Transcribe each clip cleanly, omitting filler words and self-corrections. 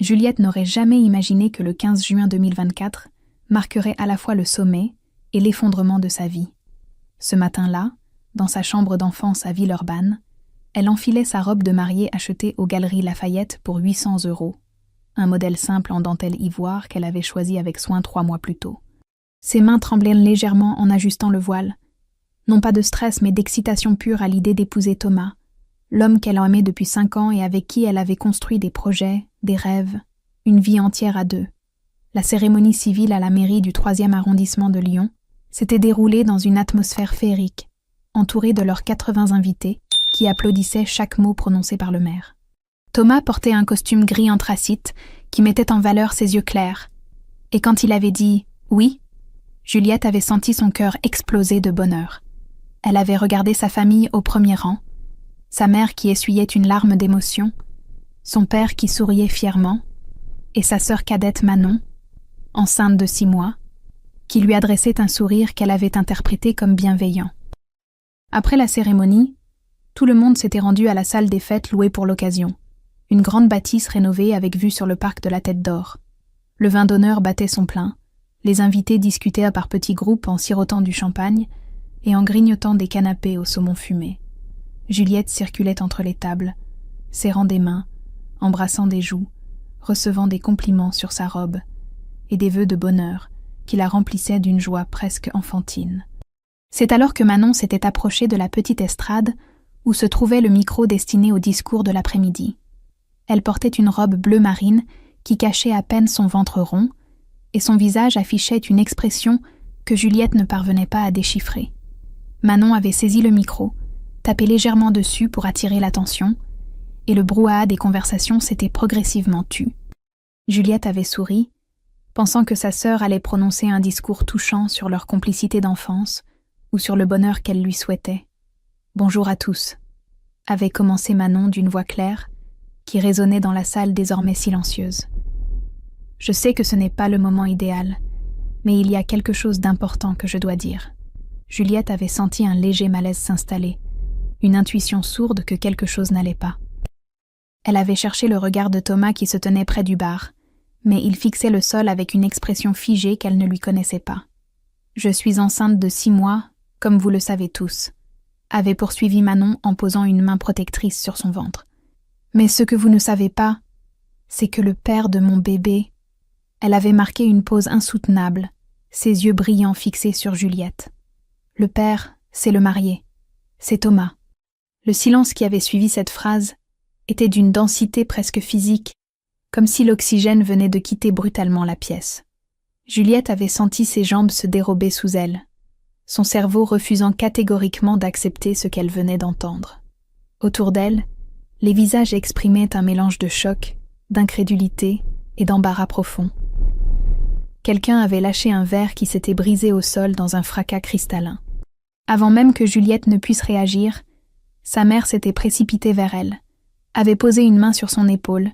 Juliette n'aurait jamais imaginé que le 15 juin 2024 marquerait à la fois le sommet et l'effondrement de sa vie. Ce matin-là, dans sa chambre d'enfance à Villeurbanne, elle enfilait sa robe de mariée achetée aux Galeries Lafayette pour 800 €, un modèle simple en dentelle ivoire qu'elle avait choisi avec soin 3 mois plus tôt. Ses mains tremblaient légèrement en ajustant le voile. Non pas de stress, mais d'excitation pure à l'idée d'épouser Thomas, l'homme qu'elle aimait depuis 5 ans et avec qui elle avait construit des projets, des rêves, une vie entière à deux. La cérémonie civile à la mairie du 3e arrondissement de Lyon s'était déroulée dans une atmosphère féerique, entourée de leurs 80 invités qui applaudissaient chaque mot prononcé par le maire. Thomas portait un costume gris anthracite qui mettait en valeur ses yeux clairs, et quand il avait dit « oui », Juliette avait senti son cœur exploser de bonheur. Elle avait regardé sa famille au premier rang, sa mère qui essuyait une larme d'émotion, son père qui souriait fièrement, et sa sœur cadette Manon, enceinte de 6 mois, qui lui adressait un sourire qu'elle avait interprété comme bienveillant. Après la cérémonie, tout le monde s'était rendu à la salle des fêtes louée pour l'occasion, une grande bâtisse rénovée avec vue sur le parc de la Tête d'Or. Le vin d'honneur battait son plein, les invités discutaient par petits groupes en sirotant du champagne et en grignotant des canapés au saumon fumé. Juliette circulait entre les tables, serrant des mains, embrassant des joues, recevant des compliments sur sa robe et des vœux de bonheur qui la remplissaient d'une joie presque enfantine. C'est alors que Manon s'était approchée de la petite estrade où se trouvait le micro destiné au discours de l'après-midi. Elle portait une robe bleu marine qui cachait à peine son ventre rond, et son visage affichait une expression que Juliette ne parvenait pas à déchiffrer. Manon avait saisi le micro, tapé légèrement dessus pour attirer l'attention, et le brouhaha des conversations s'était progressivement tu. Juliette avait souri, pensant que sa sœur allait prononcer un discours touchant sur leur complicité d'enfance ou sur le bonheur qu'elle lui souhaitait. « Bonjour à tous », avait commencé Manon d'une voix claire, qui résonnait dans la salle désormais silencieuse. « Je sais que ce n'est pas le moment idéal, mais il y a quelque chose d'important que je dois dire. » Juliette avait senti un léger malaise s'installer, une intuition sourde que quelque chose n'allait pas. Elle avait cherché le regard de Thomas qui se tenait près du bar, mais il fixait le sol avec une expression figée qu'elle ne lui connaissait pas. « Je suis enceinte de 6 mois, comme vous le savez tous, » avait poursuivi Manon en posant une main protectrice sur son ventre. « Mais ce que vous ne savez pas, c'est que le père de mon bébé... » Elle avait marqué une pause insoutenable, ses yeux brillants fixés sur Juliette. « Le père, c'est le marié. C'est Thomas. » Le silence qui avait suivi cette phrase était d'une densité presque physique, comme si l'oxygène venait de quitter brutalement la pièce. Juliette avait senti ses jambes se dérober sous elle, son cerveau refusant catégoriquement d'accepter ce qu'elle venait d'entendre. Autour d'elle, les visages exprimaient un mélange de choc, d'incrédulité et d'embarras profond. Quelqu'un avait lâché un verre qui s'était brisé au sol dans un fracas cristallin. Avant même que Juliette ne puisse réagir, sa mère s'était précipitée vers elle, avait posé une main sur son épaule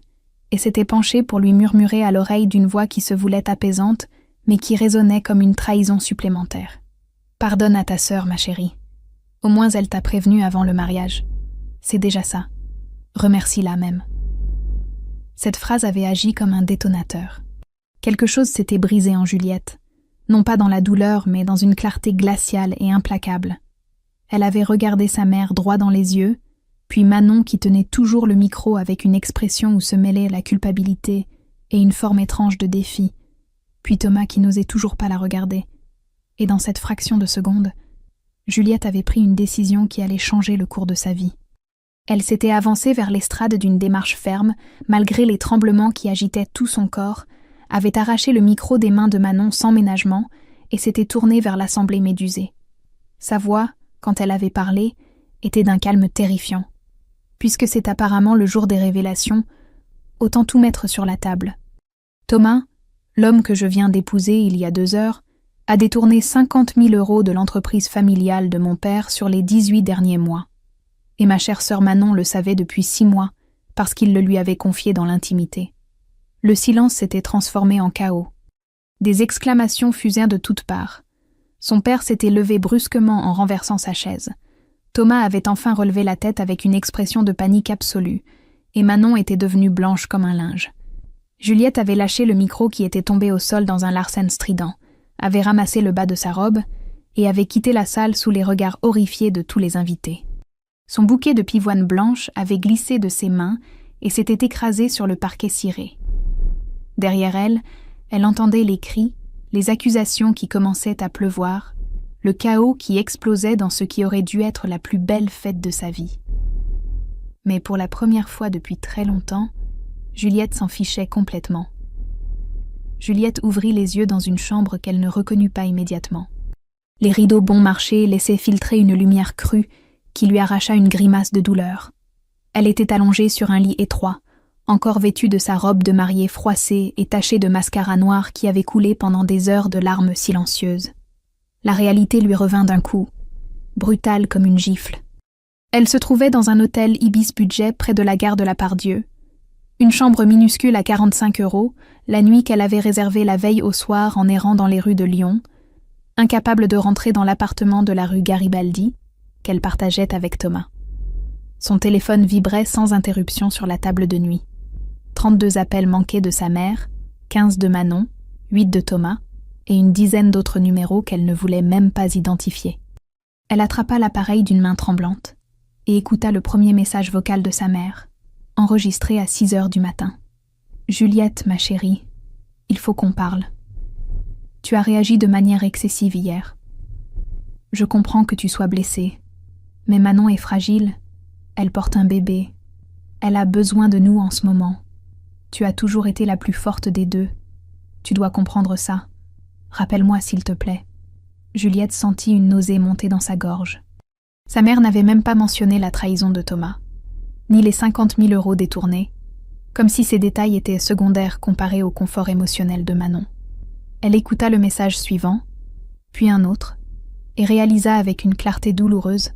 et s'était penchée pour lui murmurer à l'oreille d'une voix qui se voulait apaisante, mais qui résonnait comme une trahison supplémentaire. « Pardonne à ta sœur, ma chérie. Au moins elle t'a prévenue avant le mariage. C'est déjà ça. Remercie-la même. » Cette phrase avait agi comme un détonateur. Quelque chose s'était brisé en Juliette, non pas dans la douleur, mais dans une clarté glaciale et implacable. Elle avait regardé sa mère droit dans les yeux, puis Manon qui tenait toujours le micro avec une expression où se mêlait la culpabilité et une forme étrange de défi, puis Thomas qui n'osait toujours pas la regarder. Et dans cette fraction de seconde, Juliette avait pris une décision qui allait changer le cours de sa vie. Elle s'était avancée vers l'estrade d'une démarche ferme, malgré les tremblements qui agitaient tout son corps, avait arraché le micro des mains de Manon sans ménagement et s'était tournée vers l'assemblée médusée. Sa voix, quand elle avait parlé, était d'un calme terrifiant. Puisque c'est apparemment le jour des révélations, autant tout mettre sur la table. Thomas, l'homme que je viens d'épouser il y a 2 heures, a détourné 50 000 € de l'entreprise familiale de mon père sur les 18 derniers mois. Et ma chère sœur Manon le savait depuis 6 mois, parce qu'il le lui avait confié dans l'intimité. Le silence s'était transformé en chaos. Des exclamations fusèrent de toutes parts. Son père s'était levé brusquement en renversant sa chaise. Thomas avait enfin relevé la tête avec une expression de panique absolue, et Manon était devenue blanche comme un linge. Juliette avait lâché le micro qui était tombé au sol dans un larcène strident, avait ramassé le bas de sa robe et avait quitté la salle sous les regards horrifiés de tous les invités. Son bouquet de pivoine blanche avait glissé de ses mains et s'était écrasé sur le parquet ciré. Derrière elle, elle entendait les cris, les accusations qui commençaient à pleuvoir, le chaos qui explosait dans ce qui aurait dû être la plus belle fête de sa vie. Mais pour la première fois depuis très longtemps, Juliette s'en fichait complètement. Juliette ouvrit les yeux dans une chambre qu'elle ne reconnut pas immédiatement. Les rideaux bon marché laissaient filtrer une lumière crue qui lui arracha une grimace de douleur. Elle était allongée sur un lit étroit, encore vêtue de sa robe de mariée froissée et tachée de mascara noir qui avait coulé pendant des heures de larmes silencieuses. La réalité lui revint d'un coup, brutale comme une gifle. Elle se trouvait dans un hôtel Ibis Budget près de la gare de la Part-Dieu. Une chambre minuscule à 45 €, la nuit qu'elle avait réservée la veille au soir en errant dans les rues de Lyon, incapable de rentrer dans l'appartement de la rue Garibaldi, qu'elle partageait avec Thomas. Son téléphone vibrait sans interruption sur la table de nuit. 32 appels manqués de sa mère, 15 de Manon, 8 de Thomas, et une dizaine d'autres numéros qu'elle ne voulait même pas identifier. Elle attrapa l'appareil d'une main tremblante et écouta le premier message vocal de sa mère, enregistré à 6 heures du matin. « Juliette, ma chérie, il faut qu'on parle. Tu as réagi de manière excessive hier. Je comprends que tu sois blessée, mais Manon est fragile, elle porte un bébé, elle a besoin de nous en ce moment. Tu as toujours été la plus forte des deux. Tu dois comprendre ça. Rappelle-moi s'il te plaît. » Juliette sentit une nausée monter dans sa gorge. Sa mère n'avait même pas mentionné la trahison de Thomas, ni les 50 000 € détournés, comme si ces détails étaient secondaires comparés au confort émotionnel de Manon. Elle écouta le message suivant, puis un autre, et réalisa avec une clarté douloureuse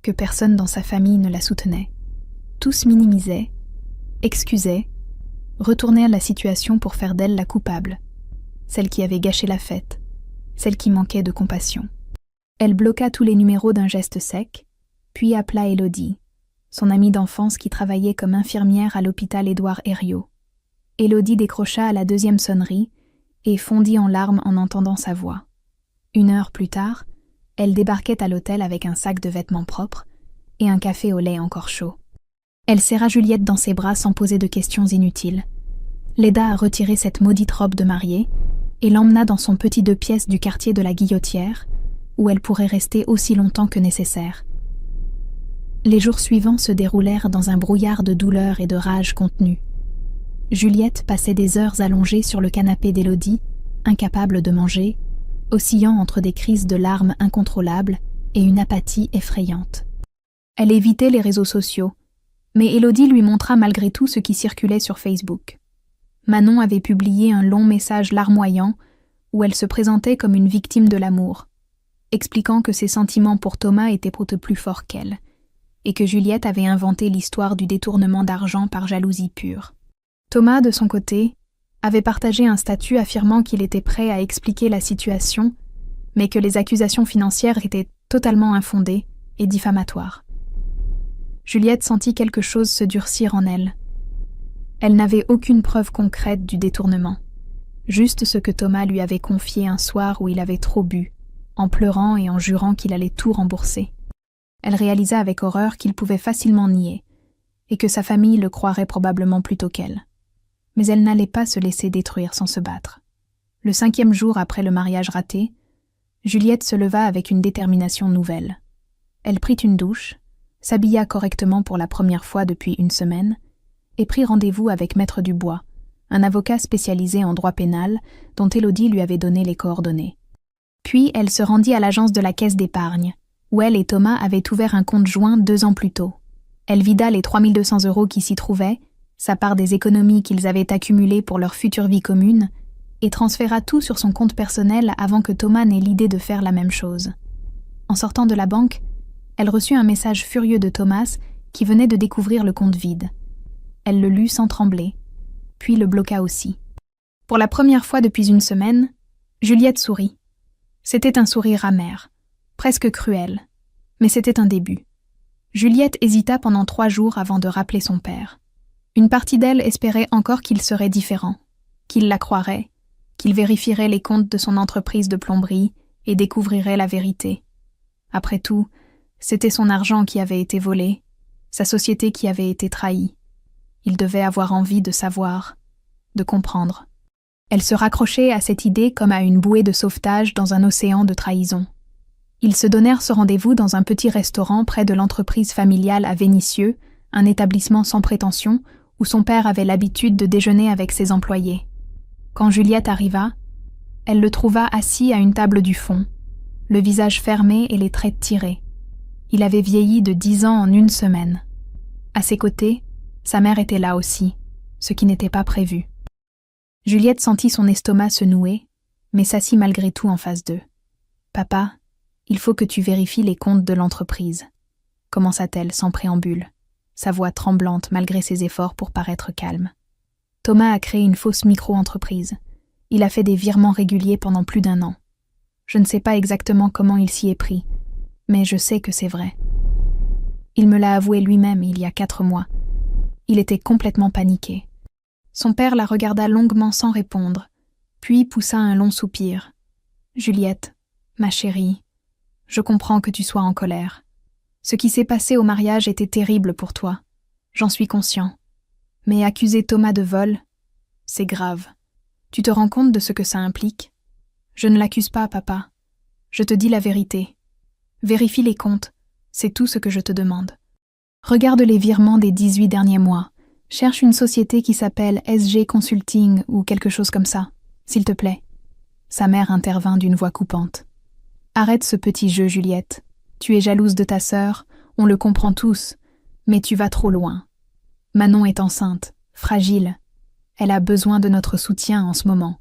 que personne dans sa famille ne la soutenait. Tous minimisaient, excusaient, retournaient à la situation pour faire d'elle la coupable, celle qui avait gâché la fête, celle qui manquait de compassion. Elle bloqua tous les numéros d'un geste sec, puis appela Élodie, son amie d'enfance qui travaillait comme infirmière à l'hôpital Édouard Herriot. Élodie décrocha à la deuxième sonnerie et fondit en larmes en entendant sa voix. 1 heure plus tard, elle débarquait à l'hôtel avec un sac de vêtements propres et un café au lait encore chaud. Elle serra Juliette dans ses bras sans poser de questions inutiles, l'aida à retirer cette maudite robe de mariée et l'emmena dans son petit 2 pièces du quartier de la Guillotière, où elle pourrait rester aussi longtemps que nécessaire. Les jours suivants se déroulèrent dans un brouillard de douleur et de rage contenue. Juliette passait des heures allongée sur le canapé d'Élodie, incapable de manger, oscillant entre des crises de larmes incontrôlables et une apathie effrayante. Elle évitait les réseaux sociaux, mais Élodie lui montra malgré tout ce qui circulait sur Facebook. Manon avait publié un long message larmoyant où elle se présentait comme une victime de l'amour, expliquant que ses sentiments pour Thomas étaient beaucoup plus forts qu'elle, et que Juliette avait inventé l'histoire du détournement d'argent par jalousie pure. Thomas, de son côté, avait partagé un statut affirmant qu'il était prêt à expliquer la situation, mais que les accusations financières étaient totalement infondées et diffamatoires. Juliette sentit quelque chose se durcir en elle. Elle n'avait aucune preuve concrète du détournement, juste ce que Thomas lui avait confié un soir où il avait trop bu, en pleurant et en jurant qu'il allait tout rembourser. Elle réalisa avec horreur qu'il pouvait facilement nier, et que sa famille le croirait probablement plutôt qu'elle. Mais elle n'allait pas se laisser détruire sans se battre. Le 5e jour après le mariage raté, Juliette se leva avec une détermination nouvelle. Elle prit une douche, s'habilla correctement pour la première fois depuis 1 semaine, et prit rendez-vous avec Maître Dubois, un avocat spécialisé en droit pénal dont Élodie lui avait donné les coordonnées. Puis elle se rendit à l'agence de la Caisse d'épargne, où elle et Thomas avaient ouvert un compte joint 2 ans plus tôt. Elle vida les 3 200 € qui s'y trouvaient, sa part des économies qu'ils avaient accumulées pour leur future vie commune, et transféra tout sur son compte personnel avant que Thomas n'ait l'idée de faire la même chose. En sortant de la banque, elle reçut un message furieux de Thomas qui venait de découvrir le compte vide. Elle le lut sans trembler, puis le bloqua aussi. Pour la première fois depuis 1 semaine, Juliette sourit. C'était un sourire amer, presque cruel, mais c'était un début. Juliette hésita pendant 3 jours avant de rappeler son père. Une partie d'elle espérait encore qu'il serait différent, qu'il la croirait, qu'il vérifierait les comptes de son entreprise de plomberie et découvrirait la vérité. Après tout, c'était son argent qui avait été volé, sa société qui avait été trahie. Il devait avoir envie de savoir, de comprendre. Elle se raccrochait à cette idée comme à une bouée de sauvetage dans un océan de trahison. Ils se donnèrent ce rendez-vous dans un petit restaurant près de l'entreprise familiale à Vénissieux, un établissement sans prétention où son père avait l'habitude de déjeuner avec ses employés. Quand Juliette arriva, elle le trouva assis à une table du fond, le visage fermé et les traits tirés. Il avait vieilli de 10 ans en une semaine. À ses côtés, sa mère était là aussi, ce qui n'était pas prévu. Juliette sentit son estomac se nouer, mais s'assit malgré tout en face d'eux. « Papa, il faut que tu vérifies les comptes de l'entreprise, » commença-t-elle sans préambule, sa voix tremblante malgré ses efforts pour paraître calme. Thomas a créé une fausse micro-entreprise. Il a fait des virements réguliers pendant plus d'1 an. Je ne sais pas exactement comment il s'y est pris, mais je sais que c'est vrai. Il me l'a avoué lui-même il y a 4 mois. Il était complètement paniqué. Son père la regarda longuement sans répondre, puis poussa un long soupir. « Juliette, ma chérie, je comprends que tu sois en colère. Ce qui s'est passé au mariage était terrible pour toi. J'en suis conscient. Mais accuser Thomas de vol, c'est grave. Tu te rends compte de ce que ça implique ? Je ne l'accuse pas, papa. Je te dis la vérité. Vérifie les comptes, c'est tout ce que je te demande. Regarde les virements des 18 derniers mois. Cherche une société qui s'appelle SG Consulting ou quelque chose comme ça, s'il te plaît. » Sa mère intervint d'une voix coupante. « Arrête ce petit jeu, Juliette. Tu es jalouse de ta sœur, on le comprend tous, mais tu vas trop loin. Manon est enceinte, fragile. Elle a besoin de notre soutien en ce moment.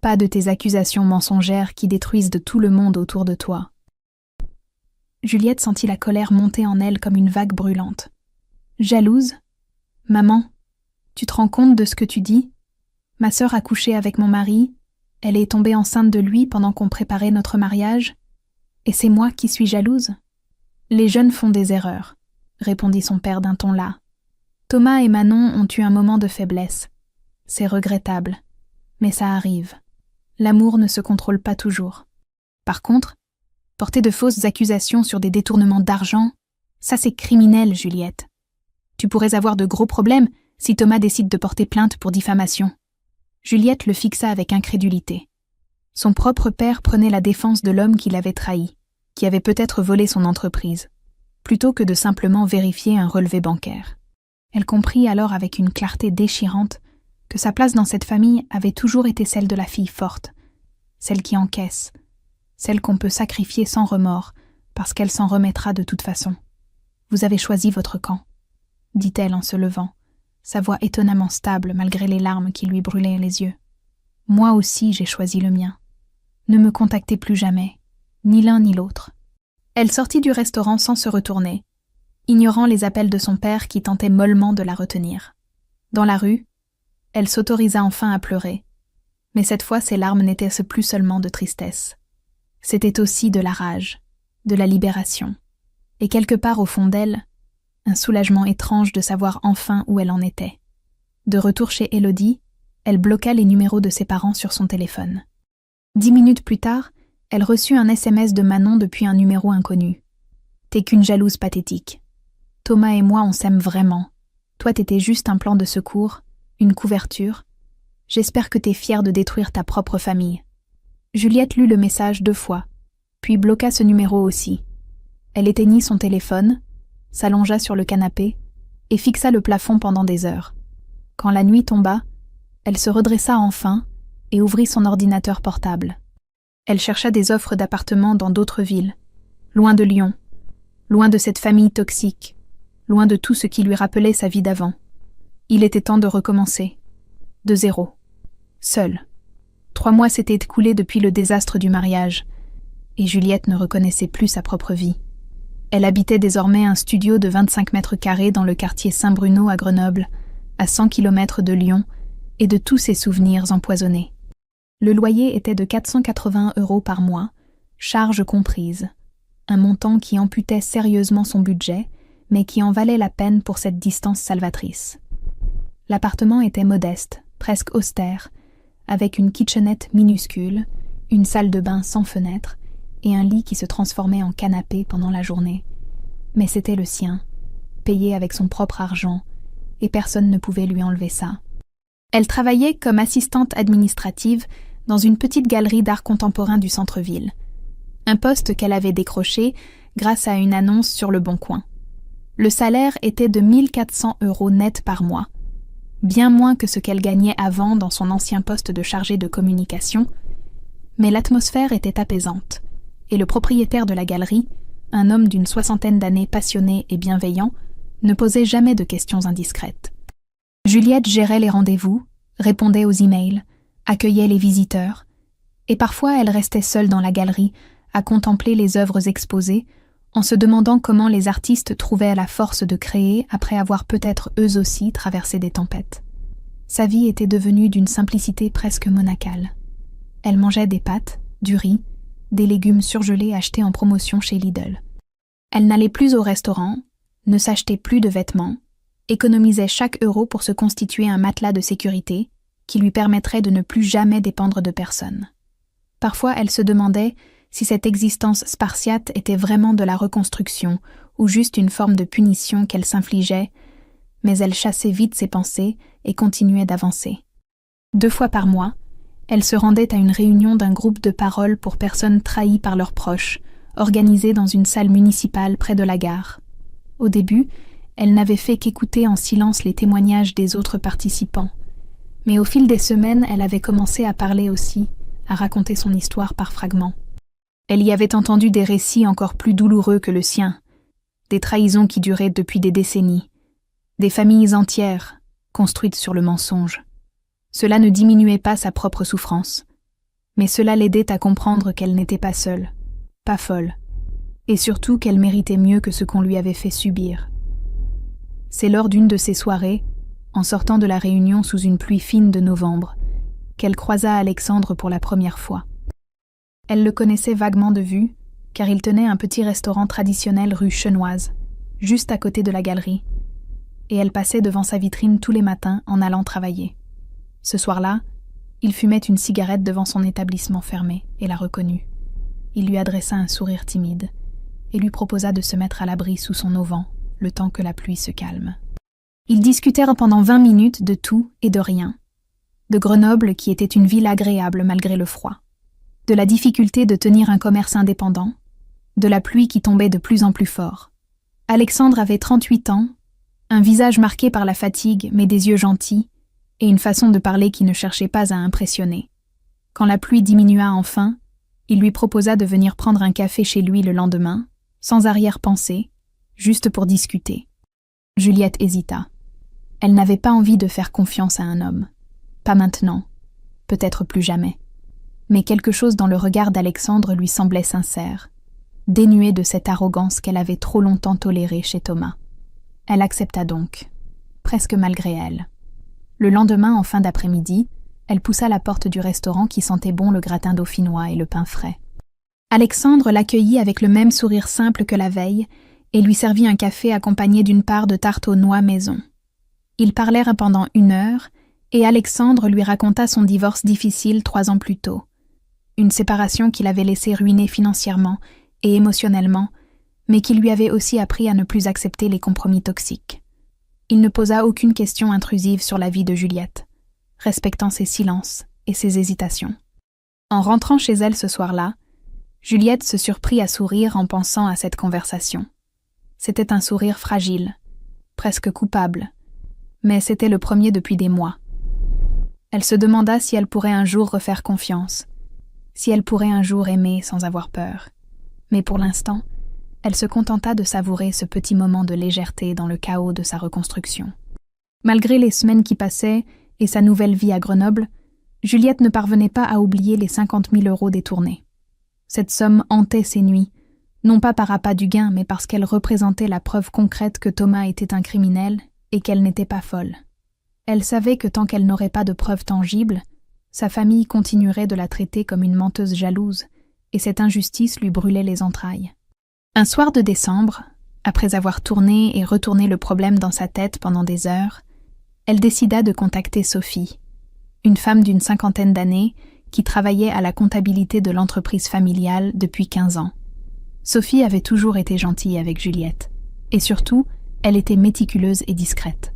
Pas de tes accusations mensongères qui détruisent de tout le monde autour de toi. » Juliette sentit la colère monter en elle comme une vague brûlante. « Jalouse ? Maman, tu te rends compte de ce que tu dis ? Ma sœur a couché avec mon mari, elle est tombée enceinte de lui pendant qu'on préparait notre mariage, et c'est moi qui suis jalouse ? Les jeunes font des erreurs, répondit son père d'un ton las. Thomas et Manon ont eu un moment de faiblesse. C'est regrettable, mais ça arrive. L'amour ne se contrôle pas toujours. Par contre, porter de fausses accusations sur des détournements d'argent, ça c'est criminel, Juliette. Tu pourrais avoir de gros problèmes si Thomas décide de porter plainte pour diffamation. » Juliette le fixa avec incrédulité. Son propre père prenait la défense de l'homme qui l'avait trahi, qui avait peut-être volé son entreprise, plutôt que de simplement vérifier un relevé bancaire. Elle comprit alors avec une clarté déchirante que sa place dans cette famille avait toujours été celle de la fille forte, celle qui encaisse, celle qu'on peut sacrifier sans remords parce qu'elle s'en remettra de toute façon. « Vous avez choisi votre camp, » dit-elle en se levant, sa voix étonnamment stable malgré les larmes qui lui brûlaient les yeux. « Moi aussi j'ai choisi le mien. Ne me contactez plus jamais, ni l'un ni l'autre. » Elle sortit du restaurant sans se retourner, ignorant les appels de son père qui tentaient mollement de la retenir. Dans la rue, elle s'autorisa enfin à pleurer, mais cette fois ses larmes n'étaient plus seulement de tristesse. C'était aussi de la rage, de la libération, et quelque part au fond d'elle, un soulagement étrange de savoir enfin où elle en était. De retour chez Élodie, elle bloqua les numéros de ses parents sur son téléphone. 10 minutes plus tard, elle reçut un SMS de Manon depuis un numéro inconnu. « T'es qu'une jalouse pathétique. Thomas et moi on s'aime vraiment. Toi t'étais juste un plan de secours, une couverture. J'espère que t'es fière de détruire ta propre famille. » Juliette lut le message 2 fois, puis bloqua ce numéro aussi. Elle éteignit son téléphone, s'allongea sur le canapé et fixa le plafond pendant des heures. Quand la nuit tomba, elle se redressa enfin et ouvrit son ordinateur portable. Elle chercha des offres d'appartements dans d'autres villes, loin de Lyon, loin de cette famille toxique, loin de tout ce qui lui rappelait sa vie d'avant. Il était temps de recommencer, de zéro, seule. 3 mois s'étaient écoulés depuis le désastre du mariage, et Juliette ne reconnaissait plus sa propre vie. Elle habitait désormais un studio de 25 mètres carrés dans le quartier Saint-Bruno à Grenoble, à 100 km de Lyon, et de tous ses souvenirs empoisonnés. Le loyer était de 480 € par mois, charges comprises, un montant qui amputait sérieusement son budget, mais qui en valait la peine pour cette distance salvatrice. L'appartement était modeste, presque austère, avec une kitchenette minuscule, une salle de bain sans fenêtre et un lit qui se transformait en canapé pendant la journée. Mais c'était le sien, payé avec son propre argent, et personne ne pouvait lui enlever ça. Elle travaillait comme assistante administrative dans une petite galerie d'art contemporain du centre-ville. Un poste qu'elle avait décroché grâce à une annonce sur Le Bon Coin. Le salaire était de 1 400 € net par mois, bien moins que ce qu'elle gagnait avant dans son ancien poste de chargée de communication, mais l'atmosphère était apaisante, et le propriétaire de la galerie, un homme d'une 60aine d'années passionné et bienveillant, ne posait jamais de questions indiscrètes. Juliette gérait les rendez-vous, répondait aux emails, accueillait les visiteurs, et parfois elle restait seule dans la galerie à contempler les œuvres exposées, en se demandant comment les artistes trouvaient la force de créer après avoir peut-être eux aussi traversé des tempêtes. Sa vie était devenue d'une simplicité presque monacale. Elle mangeait des pâtes, du riz, des légumes surgelés achetés en promotion chez Lidl. Elle n'allait plus au restaurant, ne s'achetait plus de vêtements, économisait chaque euro pour se constituer un matelas de sécurité qui lui permettrait de ne plus jamais dépendre de personne. Parfois, elle se demandait si cette existence spartiate était vraiment de la reconstruction ou juste une forme de punition qu'elle s'infligeait, mais elle chassait vite ses pensées et continuait d'avancer. 2 fois par mois, elle se rendait à une réunion d'un groupe de parole pour personnes trahies par leurs proches, organisée dans une salle municipale près de la gare. Au début, elle n'avait fait qu'écouter en silence les témoignages des autres participants, mais au fil des semaines, elle avait commencé à parler aussi, à raconter son histoire par fragments. Elle y avait entendu des récits encore plus douloureux que le sien, des trahisons qui duraient depuis des décennies, des familles entières construites sur le mensonge. Cela ne diminuait pas sa propre souffrance, mais cela l'aidait à comprendre qu'elle n'était pas seule, pas folle, et surtout qu'elle méritait mieux que ce qu'on lui avait fait subir. C'est lors d'une de ces soirées, en sortant de la réunion sous une pluie fine de novembre, qu'elle croisa Alexandre pour la première fois. Elle le connaissait vaguement de vue, car il tenait un petit restaurant traditionnel rue Chenoise, juste à côté de la galerie, et elle passait devant sa vitrine tous les matins en allant travailler. Ce soir-là, il fumait une cigarette devant son établissement fermé et la reconnut. Il lui adressa un sourire timide et lui proposa de se mettre à l'abri sous son auvent, le temps que la pluie se calme. Ils discutèrent pendant 20 minutes de tout et de rien. De Grenoble, qui était une ville agréable malgré le froid. De la difficulté de tenir un commerce indépendant, de la pluie qui tombait de plus en plus fort. Alexandre avait 38 ans, un visage marqué par la fatigue mais des yeux gentils, et une façon de parler qui ne cherchait pas à impressionner. Quand la pluie diminua enfin, il lui proposa de venir prendre un café chez lui le lendemain, sans arrière-pensée, juste pour discuter. Juliette hésita. Elle n'avait pas envie de faire confiance à un homme. Pas maintenant, peut-être plus jamais. Mais quelque chose dans le regard d'Alexandre lui semblait sincère, dénué de cette arrogance qu'elle avait trop longtemps tolérée chez Thomas. Elle accepta donc, presque malgré elle. Le lendemain, en fin d'après-midi, elle poussa la porte du restaurant qui sentait bon le gratin dauphinois et le pain frais. Alexandre l'accueillit avec le même sourire simple que la veille et lui servit un café accompagné d'une part de tarte aux noix maison. Ils parlèrent pendant 1 heure et Alexandre lui raconta son divorce difficile 3 ans plus tôt. Une séparation qui l'avait laissé ruiné financièrement et émotionnellement, mais qui lui avait aussi appris à ne plus accepter les compromis toxiques. Il ne posa aucune question intrusive sur la vie de Juliette, respectant ses silences et ses hésitations. En rentrant chez elle ce soir-là, Juliette se surprit à sourire en pensant à cette conversation. C'était un sourire fragile, presque coupable, mais c'était le premier depuis des mois. Elle se demanda si elle pourrait un jour refaire confiance, si elle pourrait un jour aimer sans avoir peur. Mais pour l'instant, elle se contenta de savourer ce petit moment de légèreté dans le chaos de sa reconstruction. Malgré les semaines qui passaient et sa nouvelle vie à Grenoble, Juliette ne parvenait pas à oublier les 50 000 € détournés. Cette somme hantait ses nuits, non pas par appât du gain, mais parce qu'elle représentait la preuve concrète que Thomas était un criminel et qu'elle n'était pas folle. Elle savait que tant qu'elle n'aurait pas de preuves tangibles, sa famille continuerait de la traiter comme une menteuse jalouse, et cette injustice lui brûlait les entrailles. Un soir de décembre, après avoir tourné et retourné le problème dans sa tête pendant des heures, elle décida de contacter Sophie, une femme d'une 50aine d'années qui travaillait à la comptabilité de l'entreprise familiale depuis 15 ans. Sophie avait toujours été gentille avec Juliette, et surtout, elle était méticuleuse et discrète.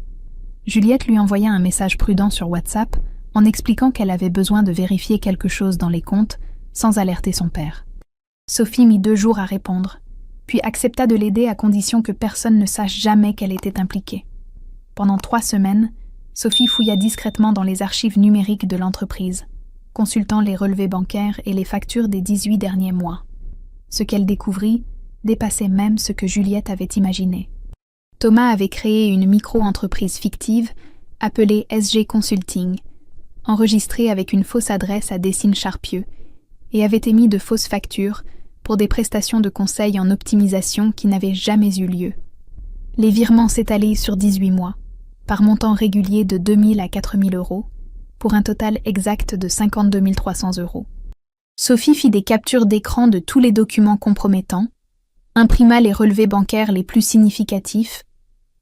Juliette lui envoya un message prudent sur WhatsApp en expliquant qu'elle avait besoin de vérifier quelque chose dans les comptes sans alerter son père. Sophie mit 2 jours à répondre, puis accepta de l'aider à condition que personne ne sache jamais qu'elle était impliquée. Pendant 3 semaines, Sophie fouilla discrètement dans les archives numériques de l'entreprise, consultant les relevés bancaires et les factures des 18 derniers mois. Ce qu'elle découvrit dépassait même ce que Juliette avait imaginé. Thomas avait créé une micro-entreprise fictive appelée SG Consulting, enregistrée avec une fausse adresse à Dessines-Charpieu, et avait émis de fausses factures pour des prestations de conseil en optimisation qui n'avaient jamais eu lieu. Les virements s'étalaient sur 18 mois, par montant régulier de 2 000 à 4 000 euros, pour un total exact de 52 300 euros. Sophie fit des captures d'écran de tous les documents compromettants, imprima les relevés bancaires les plus significatifs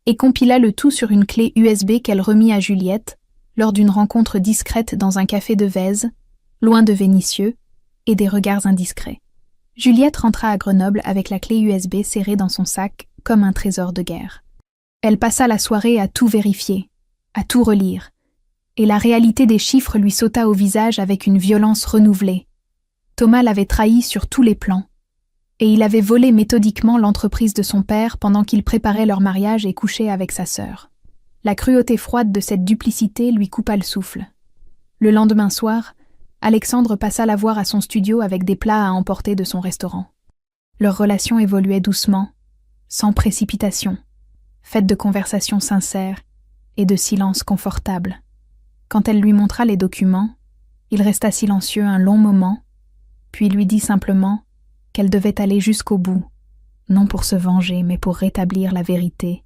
et compila le tout sur une clé USB qu'elle remit à Juliette lors d'une rencontre discrète dans un café de Vèze, loin de Vénissieux, et des regards indiscrets. Juliette rentra à Grenoble avec la clé USB serrée dans son sac comme un trésor de guerre. Elle passa la soirée à tout vérifier, à tout relire, et la réalité des chiffres lui sauta au visage avec une violence renouvelée. Thomas l'avait trahi sur tous les plans, et il avait volé méthodiquement l'entreprise de son père pendant qu'il préparait leur mariage et couchait avec sa sœur. La cruauté froide de cette duplicité lui coupa le souffle. Le lendemain soir, Alexandre passa la voir à son studio avec des plats à emporter de son restaurant. Leur relation évoluait doucement, sans précipitation, faite de conversations sincères et de silences confortables. Quand elle lui montra les documents, il resta silencieux un long moment, puis lui dit simplement qu'elle devait aller jusqu'au bout, non pour se venger, mais pour rétablir la vérité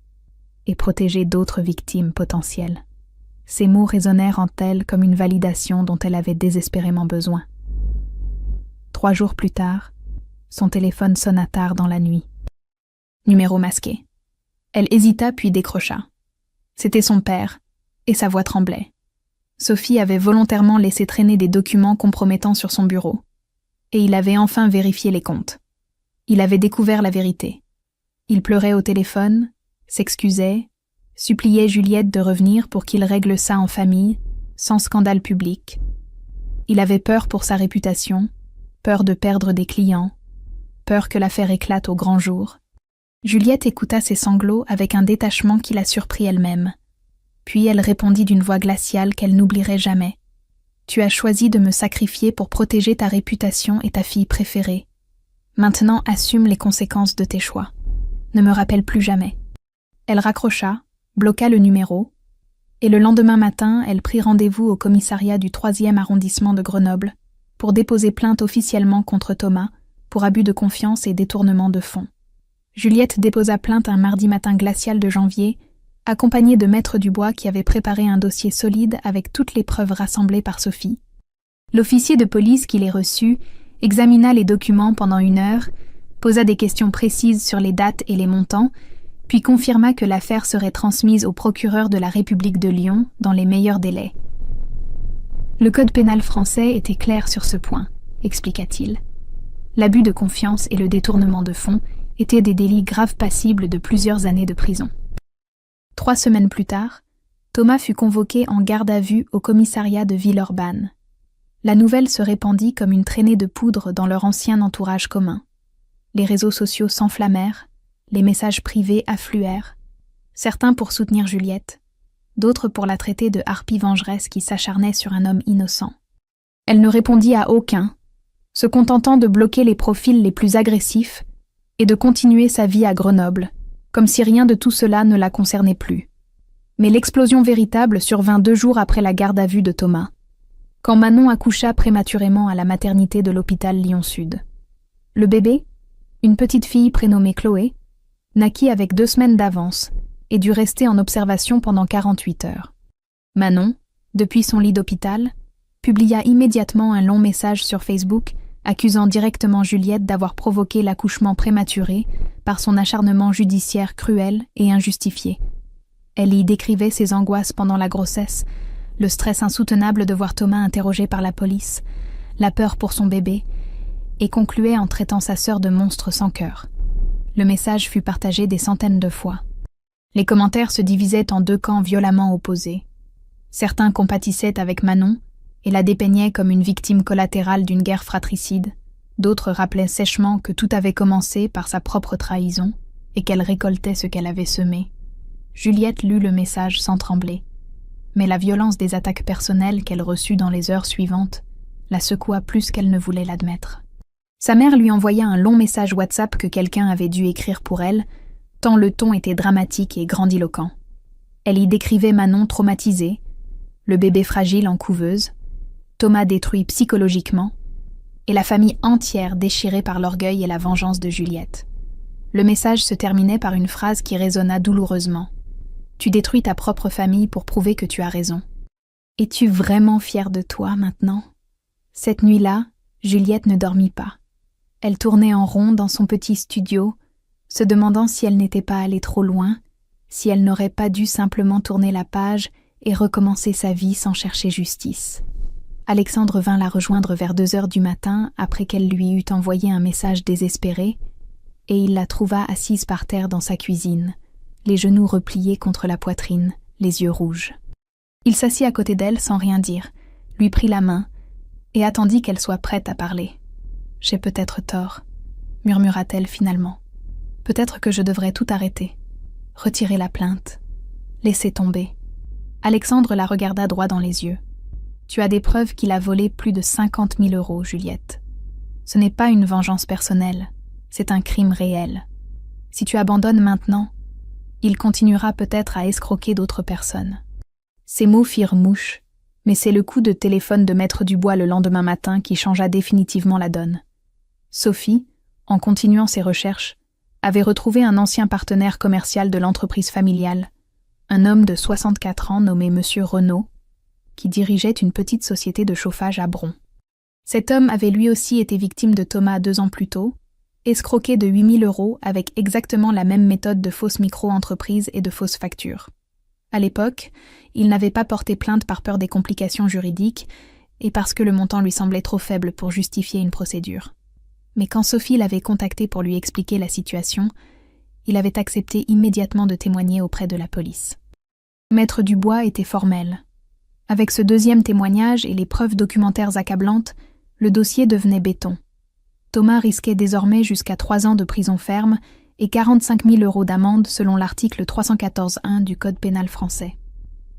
et protéger d'autres victimes potentielles. Ces mots résonnèrent en elle comme une validation dont elle avait désespérément besoin. 3 jours plus tard, son téléphone sonna tard dans la nuit. Numéro masqué. Elle hésita puis décrocha. C'était son père, et sa voix tremblait. Sophie avait volontairement laissé traîner des documents compromettants sur son bureau, et il avait enfin vérifié les comptes. Il avait découvert la vérité. Il pleurait au téléphone, s'excusait, suppliait Juliette de revenir pour qu'il règle ça en famille, sans scandale public. Il avait peur pour sa réputation, peur de perdre des clients, peur que l'affaire éclate au grand jour. Juliette écouta ses sanglots avec un détachement qui la surprit elle-même. Puis elle répondit d'une voix glaciale qu'elle n'oublierait jamais. « Tu as choisi de me sacrifier pour protéger ta réputation et ta fille préférée. Maintenant, assume les conséquences de tes choix. Ne me rappelle plus jamais. » Elle raccrocha, bloqua le numéro, et le lendemain matin, elle prit rendez-vous au commissariat du 3e arrondissement de Grenoble pour déposer plainte officiellement contre Thomas pour abus de confiance et détournement de fonds. Juliette déposa plainte un mardi matin glacial de janvier, accompagnée de Maître Dubois qui avait préparé un dossier solide avec toutes les preuves rassemblées par Sophie. L'officier de police qui les reçut examina les documents pendant 1 heure, posa des questions précises sur les dates et les montants, puis confirma que l'affaire serait transmise au procureur de la République de Lyon dans les meilleurs délais. Le code pénal français était clair sur ce point, expliqua-t-il. L'abus de confiance et le détournement de fonds étaient des délits graves passibles de plusieurs années de prison. 3 semaines plus tard, Thomas fut convoqué en garde à vue au commissariat de Villeurbanne. La nouvelle se répandit comme une traînée de poudre dans leur ancien entourage commun. Les réseaux sociaux s'enflammèrent, les messages privés affluèrent, certains pour soutenir Juliette, d'autres pour la traiter de harpie vengeresse qui s'acharnait sur un homme innocent. Elle ne répondit à aucun, se contentant de bloquer les profils les plus agressifs et de continuer sa vie à Grenoble, comme si rien de tout cela ne la concernait plus. Mais l'explosion véritable survint 2 jours après la garde à vue de Thomas, quand Manon accoucha prématurément à la maternité de l'hôpital Lyon-Sud. Le bébé, une petite fille prénommée Chloé, naquit avec 2 semaines d'avance et dut rester en observation pendant 48 heures. Manon, depuis son lit d'hôpital, publia immédiatement un long message sur Facebook accusant directement Juliette d'avoir provoqué l'accouchement prématuré par son acharnement judiciaire cruel et injustifié. Elle y décrivait ses angoisses pendant la grossesse, le stress insoutenable de voir Thomas interrogé par la police, la peur pour son bébé, et concluait en traitant sa sœur de monstre sans cœur. Le message fut partagé des centaines de fois. Les commentaires se divisaient en deux camps violemment opposés. Certains compatissaient avec Manon et la dépeignaient comme une victime collatérale d'une guerre fratricide. D'autres rappelaient sèchement que tout avait commencé par sa propre trahison et qu'elle récoltait ce qu'elle avait semé. Juliette lut le message sans trembler. Mais la violence des attaques personnelles qu'elle reçut dans les heures suivantes la secoua plus qu'elle ne voulait l'admettre. Sa mère lui envoya un long message WhatsApp que quelqu'un avait dû écrire pour elle, tant le ton était dramatique et grandiloquent. Elle y décrivait Manon traumatisée, le bébé fragile en couveuse, Thomas détruit psychologiquement, et la famille entière déchirée par l'orgueil et la vengeance de Juliette. Le message se terminait par une phrase qui résonna douloureusement. « Tu détruis ta propre famille pour prouver que tu as raison. Es-tu vraiment fière de toi maintenant ?» Cette nuit-là, Juliette ne dormit pas. Elle tournait en rond dans son petit studio, se demandant si elle n'était pas allée trop loin, si elle n'aurait pas dû simplement tourner la page et recommencer sa vie sans chercher justice. Alexandre vint la rejoindre vers 2h du matin après qu'elle lui eut envoyé un message désespéré, et il la trouva assise par terre dans sa cuisine, les genoux repliés contre la poitrine, les yeux rouges. Il s'assit à côté d'elle sans rien dire, lui prit la main et attendit qu'elle soit prête à parler. « J'ai peut-être tort, » murmura-t-elle finalement. « Peut-être que je devrais tout arrêter. Retirer la plainte. Laisser tomber. » Alexandre la regarda droit dans les yeux. « Tu as des preuves qu'il a volé plus de 50 000 €, Juliette. Ce n'est pas une vengeance personnelle, c'est un crime réel. Si tu abandonnes maintenant, il continuera peut-être à escroquer d'autres personnes. » Ces mots firent mouche, mais c'est le coup de téléphone de Maître Dubois le lendemain matin qui changea définitivement la donne. Sophie, en continuant ses recherches, avait retrouvé un ancien partenaire commercial de l'entreprise familiale, un homme de 64 ans nommé Monsieur Renaud, qui dirigeait une petite société de chauffage à Bron. Cet homme avait lui aussi été victime de Thomas 2 ans plus tôt, escroqué de 8 000 € avec exactement la même méthode de fausse micro-entreprise et de fausses factures. À l'époque, il n'avait pas porté plainte par peur des complications juridiques et parce que le montant lui semblait trop faible pour justifier une procédure. Mais quand Sophie l'avait contacté pour lui expliquer la situation, il avait accepté immédiatement de témoigner auprès de la police. Maître Dubois était formel. Avec ce deuxième témoignage et les preuves documentaires accablantes, le dossier devenait béton. Thomas risquait désormais jusqu'à 3 ans de prison ferme et 45 000 € d'amende selon l'article 314-1 du Code pénal français.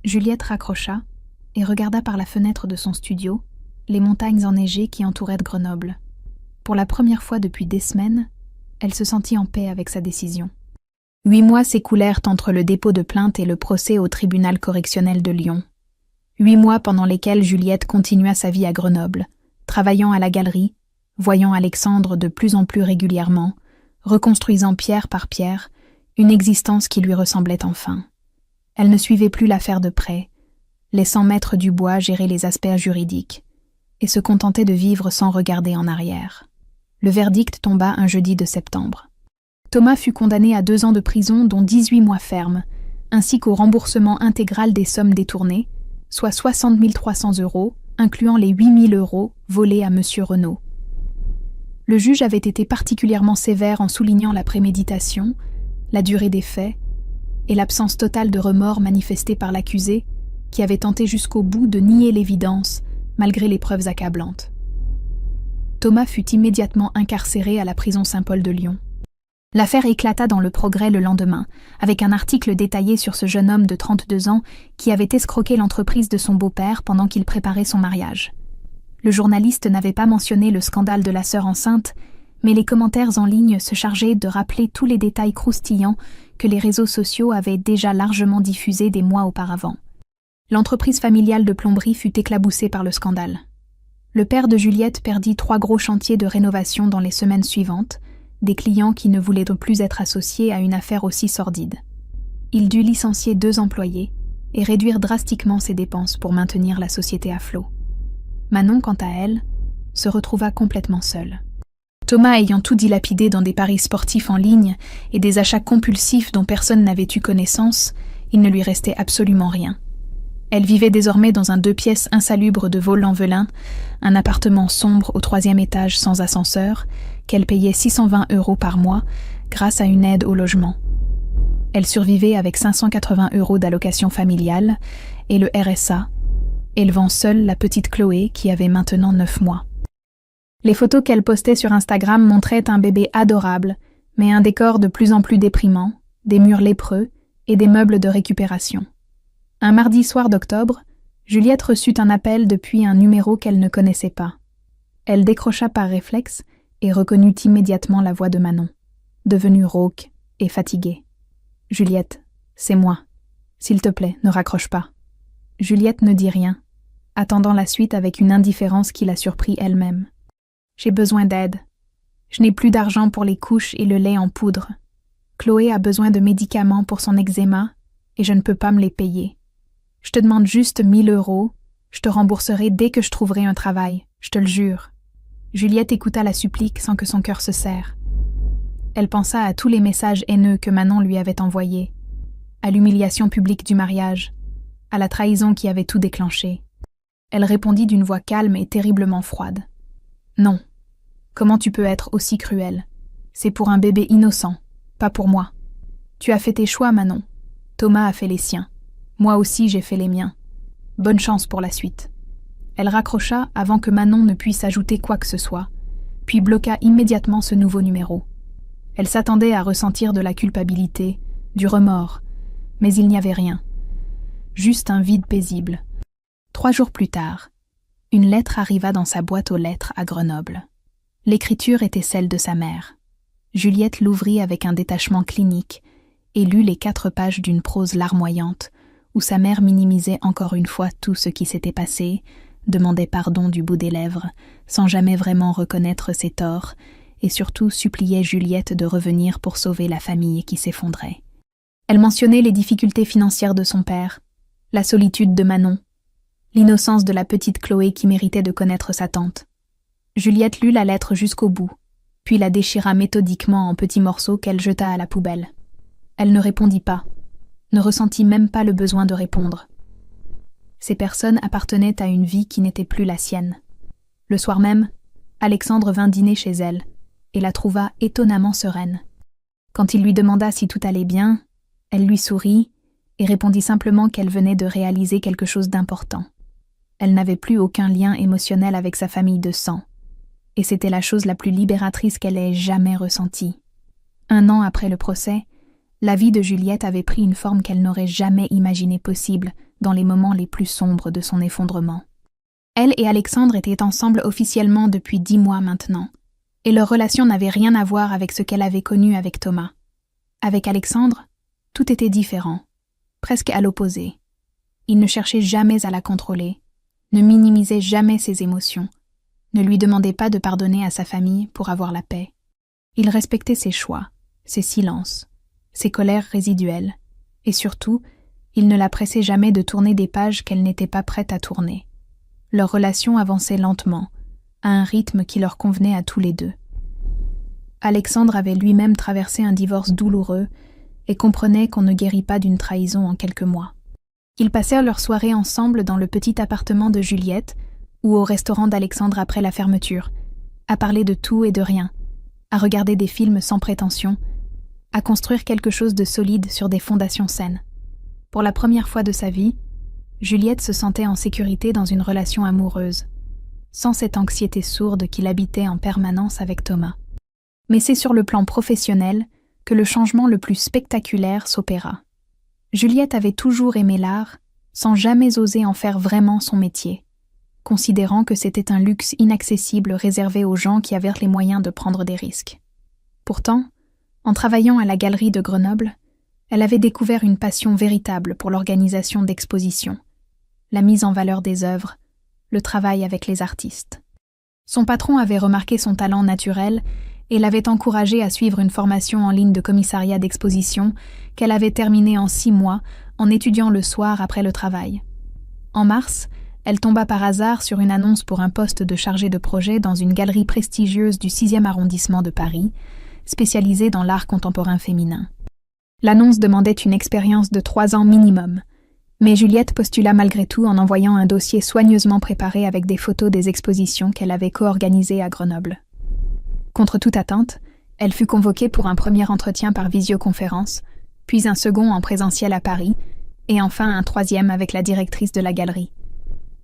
Juliette raccrocha et regarda par la fenêtre de son studio les montagnes enneigées qui entouraient Grenoble. Pour la première fois depuis des semaines, elle se sentit en paix avec sa décision. 8 mois s'écoulèrent entre le dépôt de plainte et le procès au tribunal correctionnel de Lyon. 8 mois pendant lesquels Juliette continua sa vie à Grenoble, travaillant à la galerie, voyant Alexandre de plus en plus régulièrement, reconstruisant pierre par pierre une existence qui lui ressemblait enfin. Elle ne suivait plus l'affaire de près, laissant Maître Dubois gérer les aspects juridiques, et se contentait de vivre sans regarder en arrière. Le verdict tomba un jeudi de septembre. Thomas fut condamné à 2 ans de prison dont 18 mois fermes, ainsi qu'au remboursement intégral des sommes détournées, soit 60 300 €, incluant les 8 000 € volés à Monsieur Renaud. Le juge avait été particulièrement sévère en soulignant la préméditation, la durée des faits et l'absence totale de remords manifestés par l'accusé, qui avait tenté jusqu'au bout de nier l'évidence, malgré les preuves accablantes. Thomas fut immédiatement incarcéré à la prison Saint-Paul de Lyon. L'affaire éclata dans le Progrès le lendemain, avec un article détaillé sur ce jeune homme de 32 ans qui avait escroqué l'entreprise de son beau-père pendant qu'il préparait son mariage. Le journaliste n'avait pas mentionné le scandale de la sœur enceinte, mais les commentaires en ligne se chargeaient de rappeler tous les détails croustillants que les réseaux sociaux avaient déjà largement diffusés des mois auparavant. L'entreprise familiale de plomberie fut éclaboussée par le scandale. Le père de Juliette perdit 3 gros chantiers de rénovation dans les semaines suivantes, des clients qui ne voulaient plus être associés à une affaire aussi sordide. Il dut licencier 2 employés et réduire drastiquement ses dépenses pour maintenir la société à flot. Manon, quant à elle, se retrouva complètement seule. Thomas ayant tout dilapidé dans des paris sportifs en ligne et des achats compulsifs dont personne n'avait eu connaissance, Il ne lui restait absolument rien. Elle vivait désormais dans un 2 pièces insalubre de Vaux-en-Velin, un appartement sombre au 3e étage sans ascenseur, qu'elle payait 620 € par mois grâce à une aide au logement. Elle survivait avec 580 € d'allocation familiale et le RSA, élevant seule la petite Chloé qui avait maintenant 9 mois. Les photos qu'elle postait sur Instagram montraient un bébé adorable, mais un décor de plus en plus déprimant, des murs lépreux et des meubles de récupération. Un mardi soir d'octobre, Juliette reçut un appel depuis un numéro qu'elle ne connaissait pas. Elle décrocha par réflexe et reconnut immédiatement la voix de Manon, devenue rauque et fatiguée. « Juliette, c'est moi. S'il te plaît, ne raccroche pas. » Juliette ne dit rien, attendant la suite avec une indifférence qui la surprit elle-même. « J'ai besoin d'aide. Je n'ai plus d'argent pour les couches et le lait en poudre. Chloé a besoin de médicaments pour son eczéma et je ne peux pas me les payer. Je te demande juste 1 000 €. Je te rembourserai dès que je trouverai un travail, je te le jure. » Juliette écouta la supplique sans que son cœur se serre. Elle pensa à tous les messages haineux que Manon lui avait envoyés, à l'humiliation publique du mariage, à la trahison qui avait tout déclenché. Elle répondit d'une voix calme et terriblement froide. « Non. Comment tu peux être aussi cruelle? C'est pour un bébé innocent, pas pour moi. Tu as fait tes choix, Manon. Thomas a fait les siens. Moi aussi j'ai fait les miens. Bonne chance pour la suite. » Elle raccrocha avant que Manon ne puisse ajouter quoi que ce soit, puis bloqua immédiatement ce nouveau numéro. Elle s'attendait à ressentir de la culpabilité, du remords, mais il n'y avait rien. Juste un vide paisible. 3 jours plus tard, une lettre arriva dans sa boîte aux lettres à Grenoble. L'écriture était celle de sa mère. Juliette l'ouvrit avec un détachement clinique et lut les 4 pages d'une prose larmoyante où sa mère minimisait encore une fois tout ce qui s'était passé, demandait pardon du bout des lèvres, sans jamais vraiment reconnaître ses torts, et surtout suppliait Juliette de revenir pour sauver la famille qui s'effondrait. Elle mentionnait les difficultés financières de son père, la solitude de Manon, l'innocence de la petite Chloé qui méritait de connaître sa tante. Juliette lut la lettre jusqu'au bout, puis la déchira méthodiquement en petits morceaux qu'elle jeta à la poubelle. Elle ne répondit pas, ne ressentit même pas le besoin de répondre. Ces personnes appartenaient à une vie qui n'était plus la sienne. Le soir même, Alexandre vint dîner chez elle et la trouva étonnamment sereine. Quand il lui demanda si tout allait bien, elle lui sourit et répondit simplement qu'elle venait de réaliser quelque chose d'important. Elle n'avait plus aucun lien émotionnel avec sa famille de sang, et c'était la chose la plus libératrice qu'elle ait jamais ressentie. 1 an après le procès, la vie de Juliette avait pris une forme qu'elle n'aurait jamais imaginée possible dans les moments les plus sombres de son effondrement. Elle et Alexandre étaient ensemble officiellement depuis 10 mois maintenant, et leur relation n'avait rien à voir avec ce qu'elle avait connu avec Thomas. Avec Alexandre, tout était différent, presque à l'opposé. Il ne cherchait jamais à la contrôler, ne minimisait jamais ses émotions, ne lui demandait pas de pardonner à sa famille pour avoir la paix. Il respectait ses choix, ses silences, ses colères résiduelles, et surtout, il ne la pressait jamais de tourner des pages qu'elle n'était pas prête à tourner. Leur relation avançait lentement, à un rythme qui leur convenait à tous les deux. Alexandre avait lui-même traversé un divorce douloureux et comprenait qu'on ne guérit pas d'une trahison en quelques mois. Ils passèrent leur soirée ensemble dans le petit appartement de Juliette ou au restaurant d'Alexandre après la fermeture, à parler de tout et de rien, à regarder des films sans prétention, à construire quelque chose de solide sur des fondations saines. Pour la première fois de sa vie, Juliette se sentait en sécurité dans une relation amoureuse, sans cette anxiété sourde qui l'habitait en permanence avec Thomas. Mais c'est sur le plan professionnel que le changement le plus spectaculaire s'opéra. Juliette avait toujours aimé l'art, sans jamais oser en faire vraiment son métier, considérant que c'était un luxe inaccessible réservé aux gens qui avaient les moyens de prendre des risques. Pourtant, en travaillant à la galerie de Grenoble, elle avait découvert une passion véritable pour l'organisation d'expositions, la mise en valeur des œuvres, le travail avec les artistes. Son patron avait remarqué son talent naturel et l'avait encouragée à suivre une formation en ligne de commissariat d'exposition qu'elle avait terminée en 6 mois en étudiant le soir après le travail. En mars, elle tomba par hasard sur une annonce pour un poste de chargée de projet dans une galerie prestigieuse du 6e arrondissement de Paris, spécialisée dans l'art contemporain féminin. L'annonce demandait une expérience de 3 ans minimum, mais Juliette postula malgré tout en envoyant un dossier soigneusement préparé avec des photos des expositions qu'elle avait co-organisées à Grenoble. Contre toute attente, elle fut convoquée pour un premier entretien par visioconférence, puis un second en présentiel à Paris, et enfin un troisième avec la directrice de la galerie.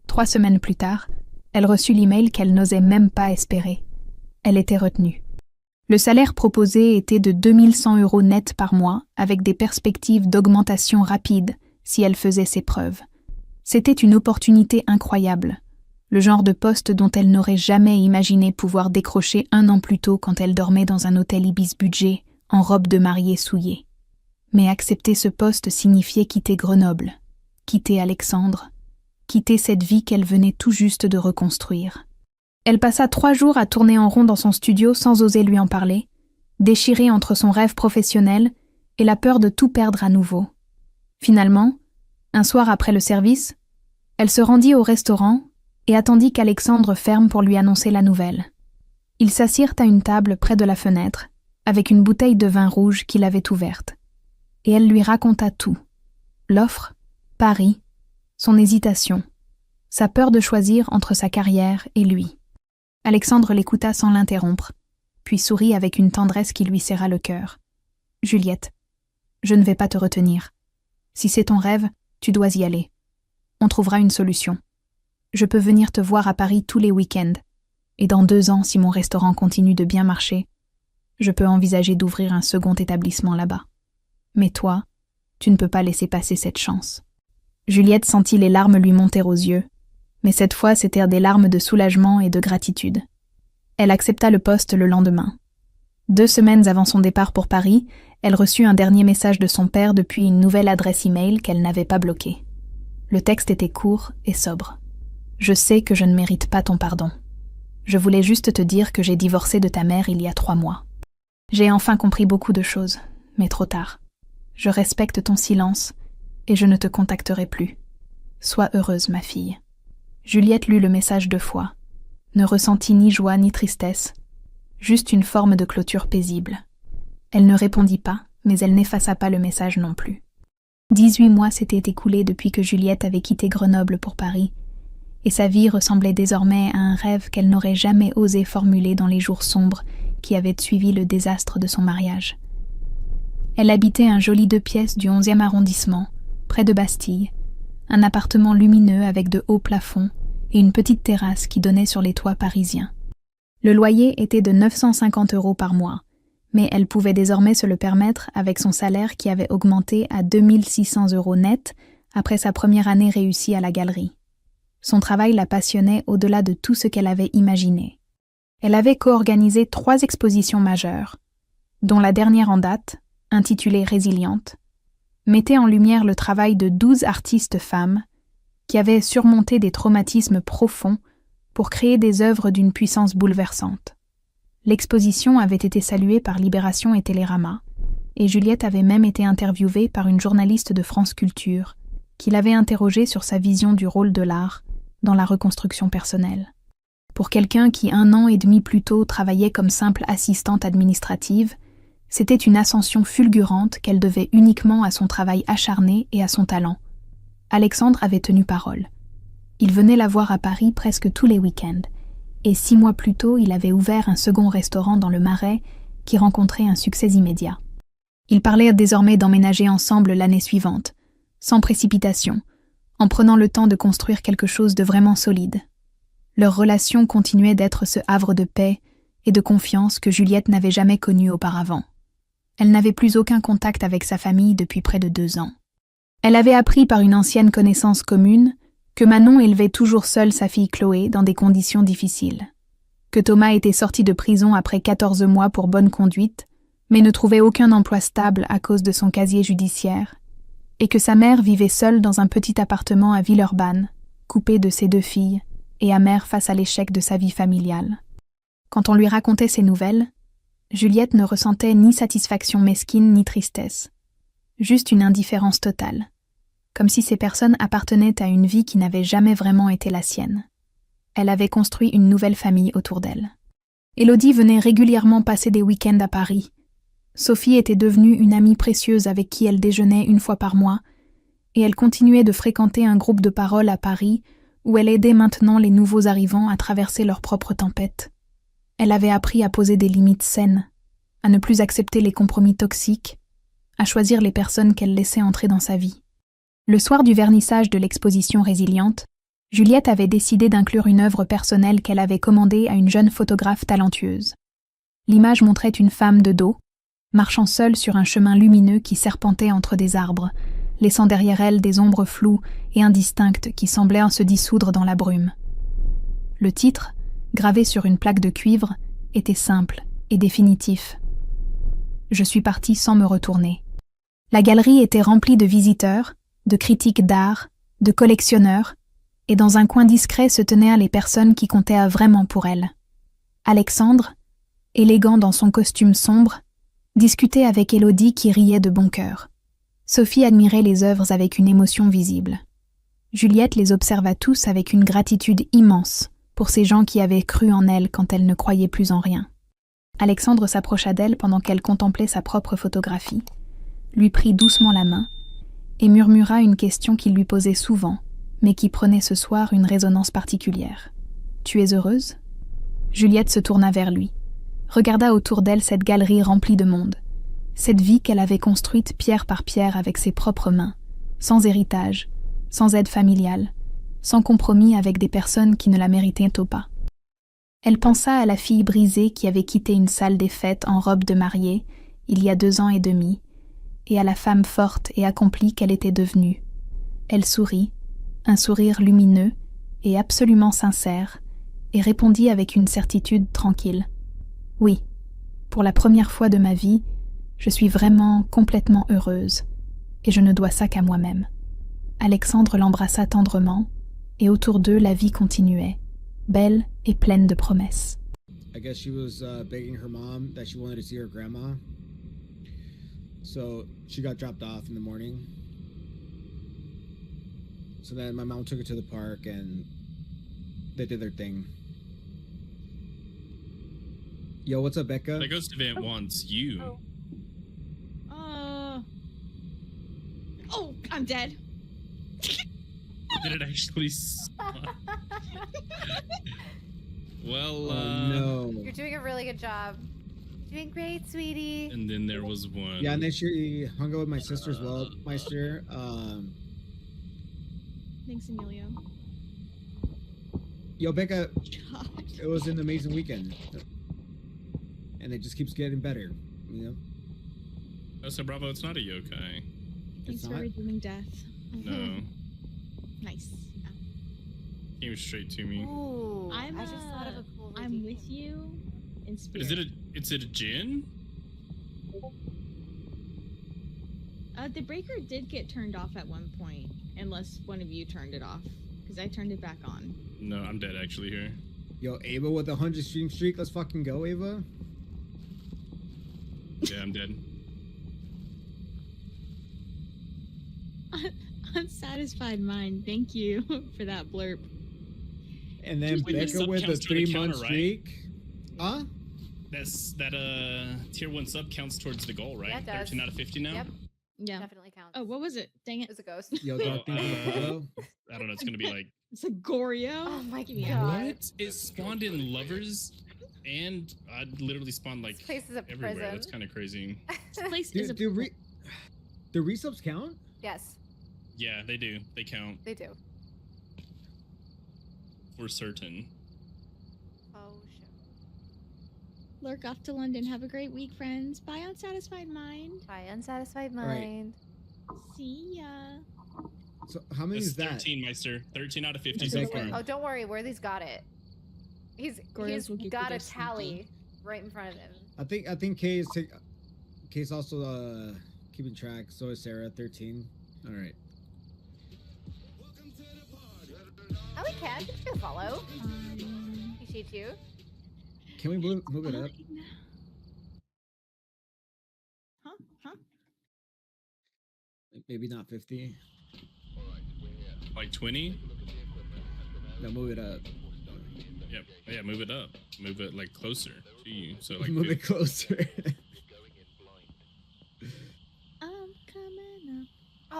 3 semaines plus tard, elle reçut l'email qu'elle n'osait même pas espérer. Elle était retenue. Le salaire proposé était de 2100 € net par mois, avec des perspectives d'augmentation rapide si elle faisait ses preuves. C'était une opportunité incroyable, le genre de poste dont elle n'aurait jamais imaginé pouvoir décrocher 1 an plus tôt quand elle dormait dans un hôtel Ibis Budget, en robe de mariée souillée. Mais accepter ce poste signifiait quitter Grenoble, quitter Alexandre, quitter cette vie qu'elle venait tout juste de reconstruire. Elle passa 3 jours à tourner en rond dans son studio sans oser lui en parler, déchirée entre son rêve professionnel et la peur de tout perdre à nouveau. Finalement, un soir après le service, elle se rendit au restaurant et attendit qu'Alexandre ferme pour lui annoncer la nouvelle. Ils s'assirent à une table près de la fenêtre, avec une bouteille de vin rouge qu'il avait ouverte. Et elle lui raconta tout. L'offre, Paris, son hésitation, sa peur de choisir entre sa carrière et lui. Alexandre l'écouta sans l'interrompre, puis sourit avec une tendresse qui lui serra le cœur. « Juliette, je ne vais pas te retenir. Si c'est ton rêve, tu dois y aller. On trouvera une solution. Je peux venir te voir à Paris tous les week-ends, et dans 2 ans, si mon restaurant continue de bien marcher, je peux envisager d'ouvrir un second établissement là-bas. Mais toi, tu ne peux pas laisser passer cette chance. » Juliette sentit les larmes lui monter aux yeux, mais cette fois c'étaient des larmes de soulagement et de gratitude. Elle accepta le poste le lendemain. 2 semaines avant son départ pour Paris, elle reçut un dernier message de son père depuis une nouvelle adresse e-mail qu'elle n'avait pas bloquée. Le texte était court et sobre. « Je sais que je ne mérite pas ton pardon. Je voulais juste te dire que j'ai divorcé de ta mère il y a 3 mois. J'ai enfin compris beaucoup de choses, mais trop tard. Je respecte ton silence et je ne te contacterai plus. Sois heureuse, ma fille. » Juliette lut le message 2 fois, ne ressentit ni joie ni tristesse, juste une forme de clôture paisible. Elle ne répondit pas, mais elle n'effaça pas le message non plus. 18 mois s'étaient écoulés depuis que Juliette avait quitté Grenoble pour Paris, et sa vie ressemblait désormais à un rêve qu'elle n'aurait jamais osé formuler dans les jours sombres qui avaient suivi le désastre de son mariage. Elle habitait un joli 2 pièces du 11e arrondissement, près de Bastille, un appartement lumineux avec de hauts plafonds et une petite terrasse qui donnait sur les toits parisiens. Le loyer était de 950 € par mois, mais elle pouvait désormais se le permettre avec son salaire qui avait augmenté à 2600 € net après sa première année réussie à la galerie. Son travail la passionnait au-delà de tout ce qu'elle avait imaginé. Elle avait co-organisé 3 expositions majeures, dont la dernière en date, intitulée « Résiliente », mettait en lumière le travail de 12 artistes femmes qui avaient surmonté des traumatismes profonds pour créer des œuvres d'une puissance bouleversante. L'exposition avait été saluée par Libération et Télérama, et Juliette avait même été interviewée par une journaliste de France Culture qui l'avait interrogée sur sa vision du rôle de l'art dans la reconstruction personnelle. Pour quelqu'un qui 1 an et demi plus tôt travaillait comme simple assistante administrative, c'était une ascension fulgurante qu'elle devait uniquement à son travail acharné et à son talent. Alexandre avait tenu parole. Il venait la voir à Paris presque tous les week-ends, et 6 mois plus tôt, il avait ouvert un second restaurant dans le Marais qui rencontrait un succès immédiat. Ils parlaient désormais d'emménager ensemble l'année suivante, sans précipitation, en prenant le temps de construire quelque chose de vraiment solide. Leur relation continuait d'être ce havre de paix et de confiance que Juliette n'avait jamais connu auparavant. Elle n'avait plus aucun contact avec sa famille depuis près de 2 ans. Elle avait appris par une ancienne connaissance commune que Manon élevait toujours seule sa fille Chloé dans des conditions difficiles, que Thomas était sorti de prison après 14 mois pour bonne conduite, mais ne trouvait aucun emploi stable à cause de son casier judiciaire, et que sa mère vivait seule dans un petit appartement à Villeurbanne, coupée de ses 2 filles, et amère face à l'échec de sa vie familiale. Quand on lui racontait ces nouvelles, Juliette ne ressentait ni satisfaction mesquine ni tristesse, juste une indifférence totale, comme si ces personnes appartenaient à une vie qui n'avait jamais vraiment été la sienne. Elle avait construit une nouvelle famille autour d'elle. Élodie venait régulièrement passer des week-ends à Paris, Sophie était devenue une amie précieuse avec qui elle déjeunait une fois par mois, et elle continuait de fréquenter un groupe de parole à Paris où elle aidait maintenant les nouveaux arrivants à traverser leurs propres tempêtes. Elle avait appris à poser des limites saines, à ne plus accepter les compromis toxiques, à choisir les personnes qu'elle laissait entrer dans sa vie. Le soir du vernissage de l'exposition Résiliente, Juliette avait décidé d'inclure une œuvre personnelle qu'elle avait commandée à une jeune photographe talentueuse. L'image montrait une femme de dos, marchant seule sur un chemin lumineux qui serpentait entre des arbres, laissant derrière elle des ombres floues et indistinctes qui semblaient se dissoudre dans la brume. Le titre, gravé sur une plaque de cuivre, était simple et définitif. Je suis partie sans me retourner. La galerie était remplie de visiteurs, de critiques d'art, de collectionneurs, et dans un coin discret se tenaient les personnes qui comptaient vraiment pour elle. Alexandre, élégant dans son costume sombre, discutait avec Élodie qui riait de bon cœur. Sophie admirait les œuvres avec une émotion visible. Juliette les observa tous avec une gratitude immense pour ces gens qui avaient cru en elle quand elle ne croyait plus en rien. Alexandre s'approcha d'elle pendant qu'elle contemplait sa propre photographie, lui prit doucement la main et murmura une question qu'il lui posait souvent, mais qui prenait ce soir une résonance particulière. « Tu es heureuse ?» Juliette se tourna vers lui, regarda autour d'elle cette galerie remplie de monde, cette vie qu'elle avait construite pierre par pierre avec ses propres mains, sans héritage, sans aide familiale, sans compromis avec des personnes qui ne la méritaient pas. Elle pensa à la fille brisée qui avait quitté une salle des fêtes en robe de mariée il y a 2 ans et demi, et à la femme forte et accomplie qu'elle était devenue. Elle sourit, un sourire lumineux et absolument sincère, et répondit avec une certitude tranquille. « Oui, pour la première fois de ma vie, je suis vraiment complètement heureuse, et je ne dois ça qu'à moi-même. » Alexandre l'embrassa tendrement, et autour d'eux la vie continuait, belle et pleine de promesses. I guess she was begging her mom that she wanted to see her grandma. So she got dropped off in the morning. So then my mom took her to the park and they did their thing. Yo, what's up, Becca? The ghost event wants you. Oh, I'm dead. Did it actually spawn? Well, Oh no. You're doing a really good job. Doing great, sweetie. And then there was one. Yeah, and then she hung out with my sister as well, Meister. Thanks, Emilio. Yo, Becca, God. it was an amazing weekend. And it just keeps getting better, you know? Oh, so Bravo, it's not a yokai. Thanks for not? redeeming death. No. Nice. Came straight to me. Ooh, I'm, I just thought of a cool I'm redeem with thing. you in spirit. Is it a djinn? The breaker did get turned off at one point, unless one of you turned it off, because I turned it back on. No, I'm dead actually here. Yo, Ava with a 100 stream streak. Let's fucking go, Ava. Yeah, I'm dead. Unsatisfied mind. Thank you for that blurb. And then Wait, this Becca sub with a counts toward the 3-month counter, right? streak. Huh? That tier 1 sub counts towards the goal, right? Yeah, it does. 13 out of 50 now? Yep, Yeah. definitely counts. Oh, what was it? Dang it. It's a ghost. Yo, Oh, got things for the photo. I don't know, it's gonna be like It's a Goryo. Oh my Give me God. a- what? It spawned in lovers and I literally spawned like This place is a everywhere. prison. That's kind of crazy. This place is a The resubs count? Yes, Yeah, they do. They count they do. for certain. Oh shit. lurk off to London. Have a great week, friends. Bye, Unsatisfied Mind. By unsatisfied right. mind. See ya. So how many That's is that? 13, Meister. 13 out of 50 Okay. so far. Oh, don't worry, Worthy's got it. Gorillaz will He's get got you a there, tally sneaky. right in front of him. I think Kay's also keeping track. So is Sarah, 13. All right. Oh, we can. Give you a follow. Appreciate you. Can we move it up? fine. Huh? Maybe not 50. Like 20? No, move it up. Yep. Yeah, move it up. Move it like closer to you. So like Move it closer.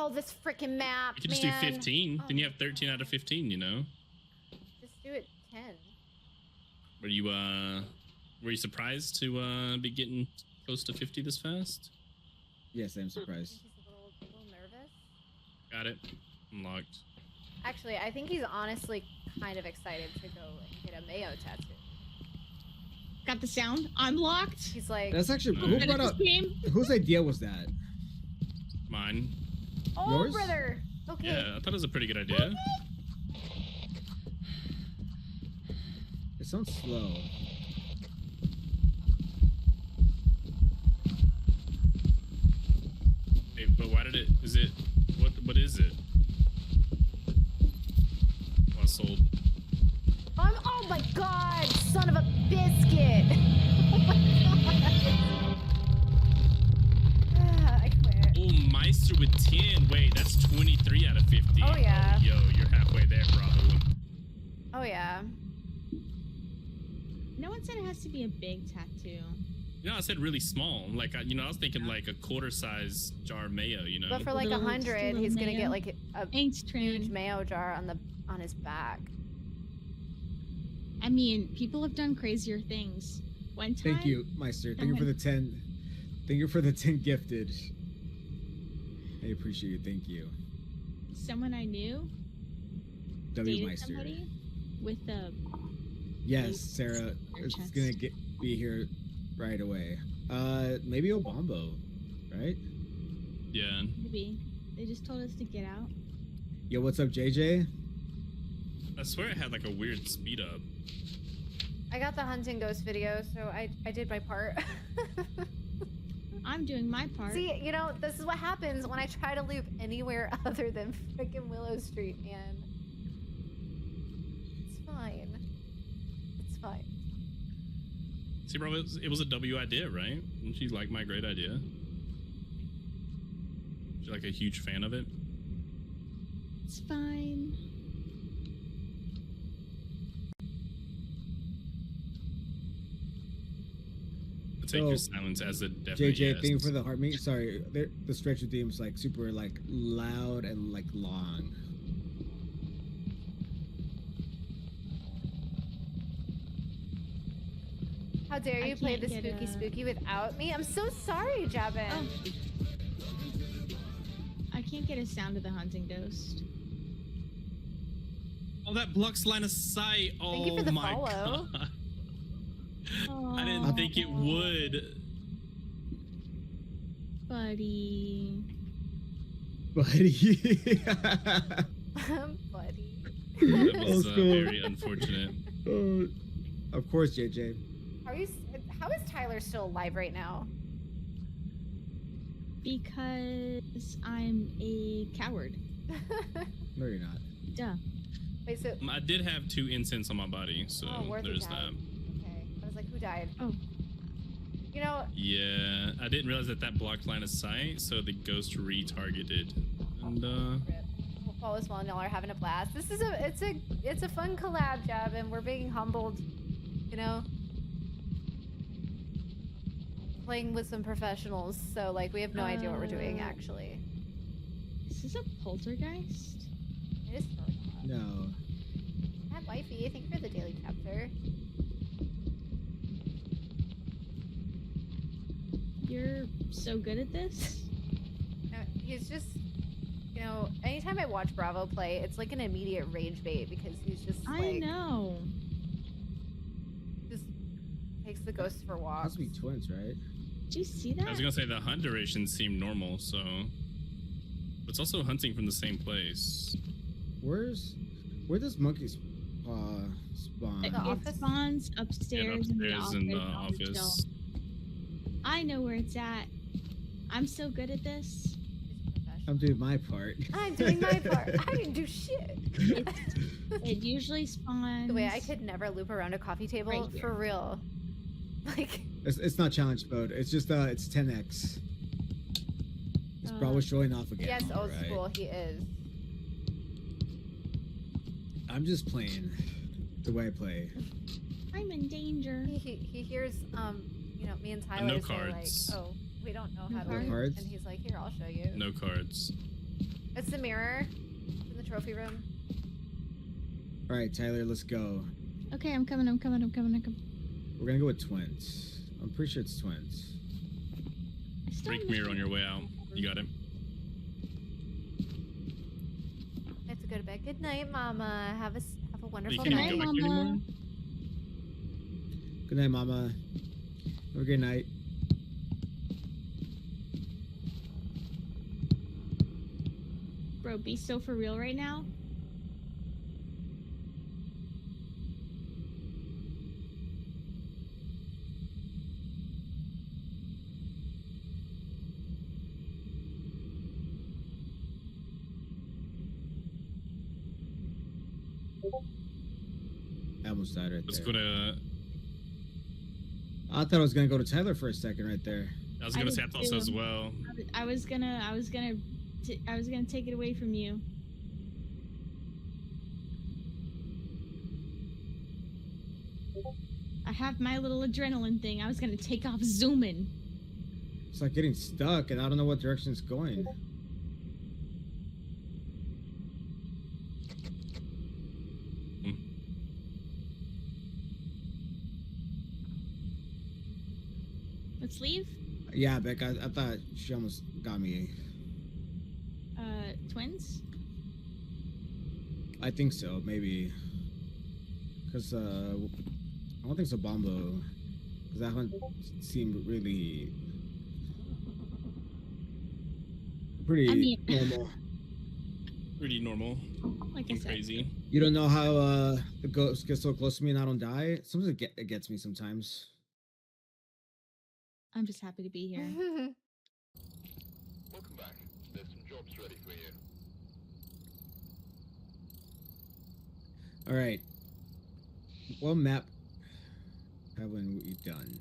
Oh, this freaking map, You could just man. do 15. Oh. Then you have 13 out of 15, you know? Just do it 10. Were you surprised to be getting close to 50 this fast? Yes, I'm I surprised. think he's a little nervous. Got it. Unlocked. Actually, I think he's honestly kind of excited to go and get a Mayo tattoo. Got the sound? I'm locked. He's like, That's actually Who who Finish brought this up. game. Whose idea was that? Mine. oh, yours? brother. Okay. Yeah, I thought it was a pretty good idea. It sounds slow. Hey, but why did it? Is it? What is it? Well, sold. Oh my god, son of a biscuit. Oh my god. Ah, I quit. Oh, Meister with 10. Wait, that's 23 out of 50. Oh, yeah. Yo, you're halfway there, Bravo. Oh yeah. No one said it has to be a big tattoo. You know, I said really small. Like, I was thinking like a quarter-size jar of mayo. You know. But for like Little- 100, little he's gonna mayo. get like a Thanks, huge Tran. mayo jar on his back. I mean, people have done crazier things. One time. Thank you, Meister. Thank you for the 10. Thank you for the 10 gifted. I appreciate it. Thank you. Someone I knew W dated Meister. somebody with a. Yes, Sarah. It's chest. gonna be here right away. Maybe Obambo, right? Yeah. Maybe they just told us to get out. Yo, what's up, JJ? I swear it had like a weird speed up. I got the hunting ghost video, so I did my part. I'm doing my part. See, you know, this is what happens when I try to loop anywhere other than freaking Willow Street, man. It's fine. It's fine. See, bro, it was a W idea, right? Didn't she like my great idea? She's like a huge fan of it. It's fine. I'll take So, your silence as a definite JJ, yes. thank you for the heart meet. Sorry, the stretch of themes like super like loud and like long. How dare I you play can't the get spooky a- spooky without me? I'm so sorry, Jabin. Oh. I can't get a sound of the hunting ghost. Oh, that blocks line of sight. Oh Thank you for the my follow. god. I didn't think it would. Buddy. Buddy. Buddy. That was Let's go. very unfortunate. Of course, JJ. How is Tyler still alive right now? Because I'm a coward. No, you're not. Duh. Wait, so I did have 2 incense on my body, so Worthy there's died. that. Okay. I was like, who died? Oh. You know, Yeah, I didn't realize that blocked line of sight, so the ghost retargeted. And rip. Hope all is well and y'all are having a blast. This is it's a fun collab, Jabin. We're being humbled, you know. Playing with some professionals, so like we have no idea what we're doing actually. Is this a poltergeist? It is really hot. No. Hi, wifey. Thank you for the daily chapter. You're so good at this? He's just, you know, anytime I watch Bravo play, it's like an immediate rage bait because he's just I like, know. just takes the ghosts for Has walks. to be twins, right? Did you see that? I was gonna say the hunt duration seemed normal, so it's also hunting from the same place. Where does monkey spawn? The It office? spawns upstairs, upstairs in the in the office. on the office. shelf. I know where it's at. I'm so good at this. I'm doing my part. I'm doing my part. I didn't do shit. It usually spawns. The way I could never loop around a coffee table Right here. for real. Like, It's not challenge mode. It's just it's 10x. It's probably showing off again. yes, old right? school, he is. I'm just playing the way I play. I'm in danger. He hears, you know, me and Tyler no say like, cards. oh, we don't know No how to No loop. cards? And he's like, here, I'll show you. No cards. It's the mirror in the trophy room. All right, Tyler, let's go. Okay, I'm coming. We're gonna go with twins. I'm pretty sure it's twins. I still Break don't mirror on your way out. You got it. I have to go to bed. Good night, Mama. Have a You wonderful can't night. go back here Mama. anymore? Good night, Mama. Have a good night. Bro, be so for real right now. I almost died right Let's there. go to. I thought I was gonna go to Tyler for a second right there. I was I gonna did say I thought so as too. well. I was gonna take it away from you. I have my little adrenaline thing. I was gonna take off zooming. It's like getting stuck, and I don't know what direction it's going. Let's leave. Yeah, Beck, I thought she almost got me. Twins. I think so, maybe. Because, I don't think so, Bombo. Because that one seemed really... pretty I mean- normal. Pretty normal. Like I Nothing said. crazy. You don't know how, the ghost gets so close to me and I don't die? Sometimes it gets me sometimes. I'm just happy to be here. Welcome back. There's some jobs ready for you. Alright. What map haven't we done?